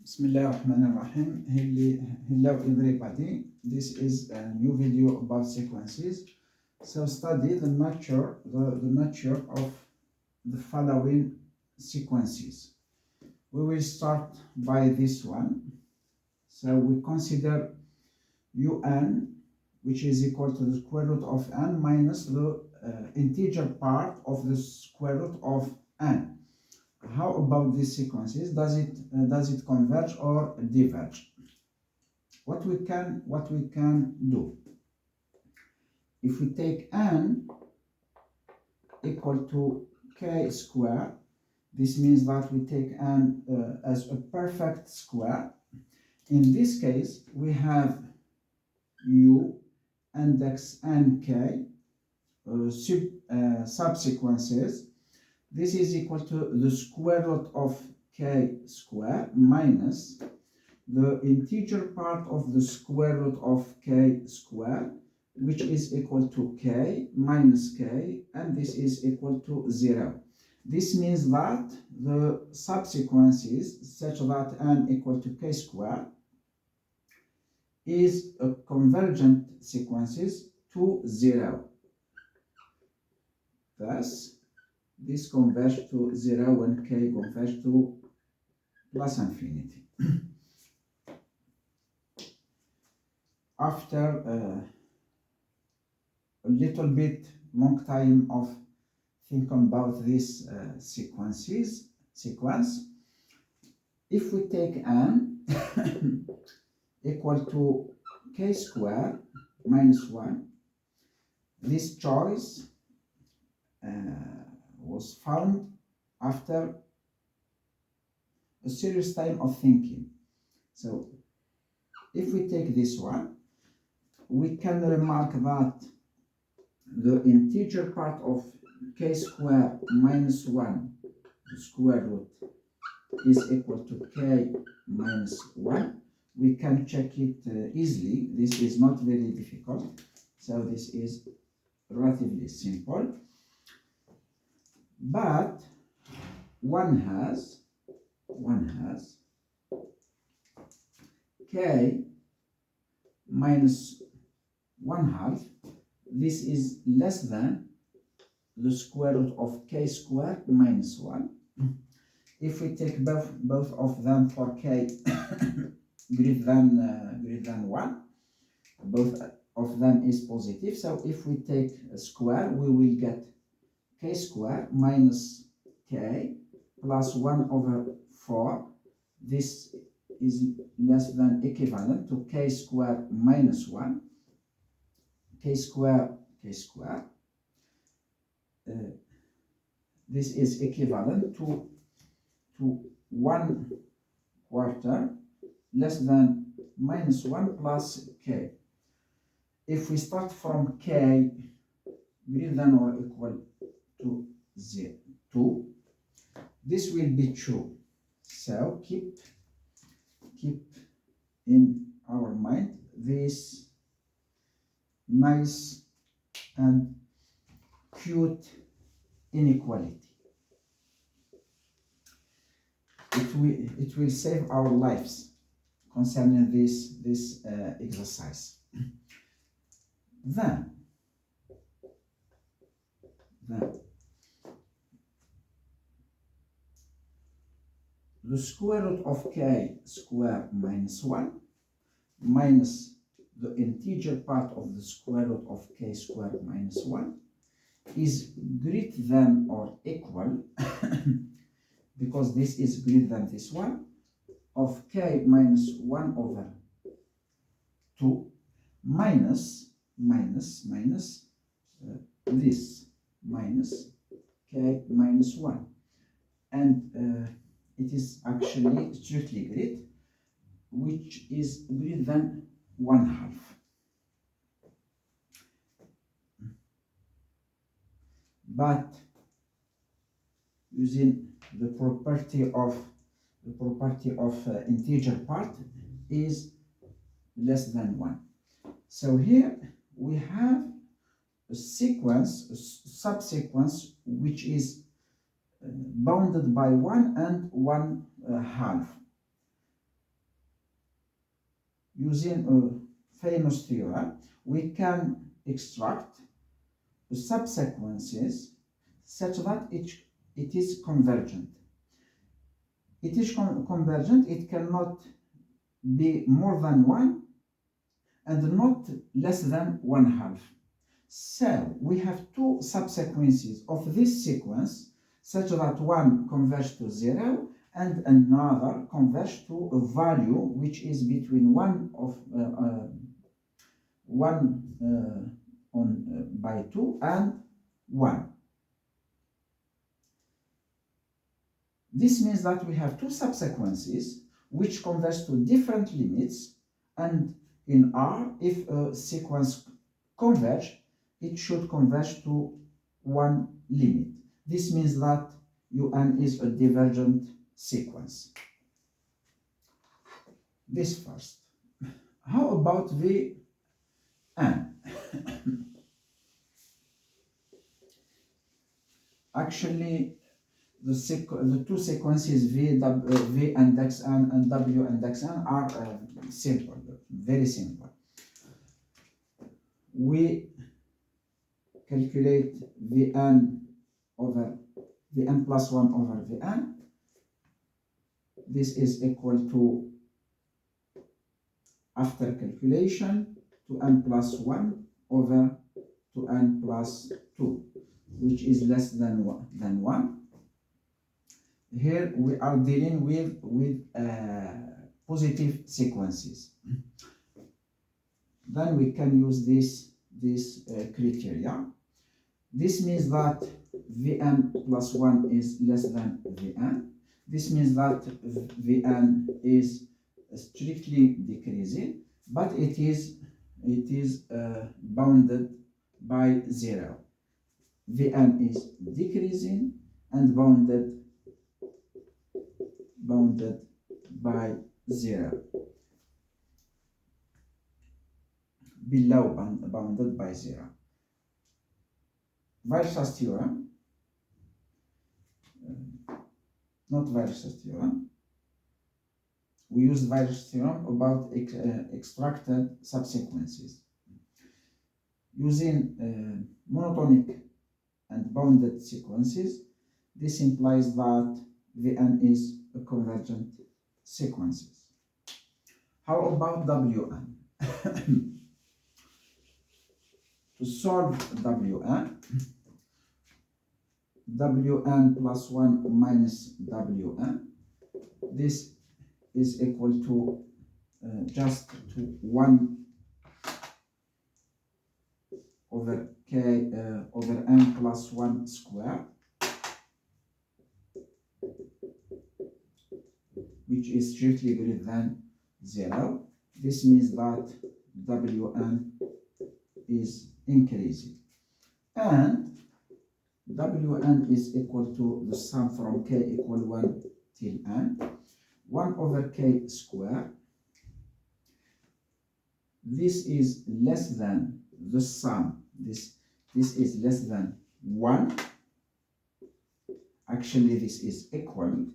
Bismillahirrahmanirrahim. Hello everybody. This is a new video about sequences. So study the nature of the following sequences. We will start by this one. So we consider un, which is equal to the square root of n minus the integer part of the square root of n. How about these sequences? Does it converge or diverge? What we can do, if we take n equal to k square, this means that we take n as a perfect square. In this case, we have u index nk subsequences. This is equal to the square root of k square minus the integer part of the square root of k square, which is equal to k minus k, and this is equal to 0. This means that the subsequences such that n equal to k square is a convergent sequences to 0. Thus, this converges to 0 when k converges to plus infinity. After a little bit long time of thinking about this sequence, if we take n equal to k square minus 1, this choice was found after a serious time of thinking. So if we take this one, we can remark that the integer part of k square minus 1, the square root, is equal to k minus 1. We can check it easily. This is not very difficult. So this is relatively simple. But one has k minus 1/2. This is less than the square root of k square minus 1. If we take both of them for k greater than 1, both of them is positive. So if we take a square, we will get k square minus k plus 1/4. This is less than equivalent to k square minus 1. K square. This is equivalent to 1/4 less than minus 1 plus k. If we start from k greater than or equal to 2, this will be true. So keep in our mind this nice and cute inequality. It will save our lives concerning this exercise. Then the square root of k square minus 1 minus the integer part of the square root of k square minus 1 is greater than or equal because this is greater than this one, of k minus 1/2 minus this minus k minus 1, and it is actually strictly great, which is greater than 1/2. But using the property of integer part is less than 1. So here we have a subsequence which is bounded by 1 and 1/2. using a famous theorem, we can extract subsequences such that it is convergent. It is convergent, it cannot be more than 1 and not less than 1/2. So we have two subsequences of this sequence such that one converges to 0 and another converges to a value which is between 1 by 2 and 1. This means that we have two subsequences which converge to different limits, and in R, if a sequence converges, it should converge to one limit. This means that UN is a divergent sequence. This first. How about Vn? Actually, the two sequences V index n and W index n are simple, very simple. We calculate Vn plus 1 over Vn. This is equal to, after calculation, to n plus 1 over to n plus 2, which is less than 1. Here we are dealing with positive sequences. Then we can use this criteria. This means that Vn plus 1 is less than Vn. This means that Vn is strictly decreasing, but it is bounded by 0. Vn is decreasing and bounded by 0. Below bounded by 0. Weierstrass theorem, not Weierstrass theorem. We use Weierstrass theorem about extracted subsequences. Using monotonic and bounded sequences, this implies that Vn is a convergent sequences. How about Wn? To solve Wn, Wn plus 1 minus Wn, this is equal to just to 1 over k over n plus 1 square, which is strictly greater than 0. This means that Wn is increasing, and Wn is equal to the sum from k equal 1 till n, 1 over k square. This is less than the sum. This is less than 1. Actually, this is equal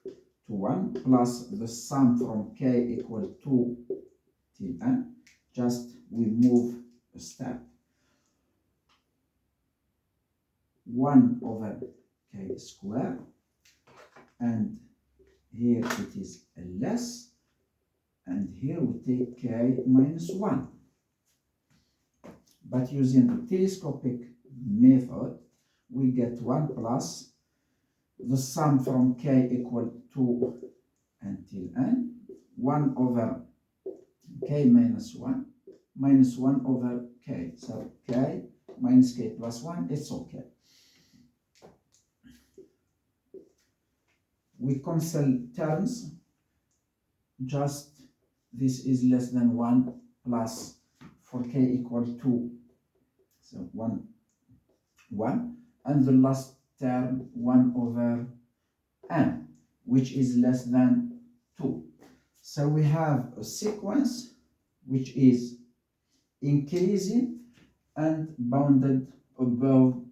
to 1 plus the sum from k equal 2 till n. Just we move a step. 1 over k square, and here it is less, and here we take k minus 1. But using the telescopic method, we get 1 plus the sum from k equal 2 until n, 1 over k minus 1, minus 1 over k. So k minus k plus 1, it's okay. We cancel terms, just this is less than 1 plus for k equal 2, so 1, and the last term 1 over n, which is less than 2. So we have a sequence which is increasing and bounded above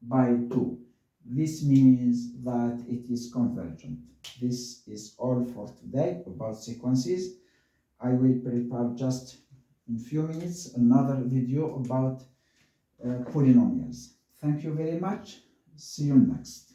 by 2. This means that it is convergent. This is all for today about sequences. I will prepare just in few minutes another video about polynomials. Thank you very much. See you next.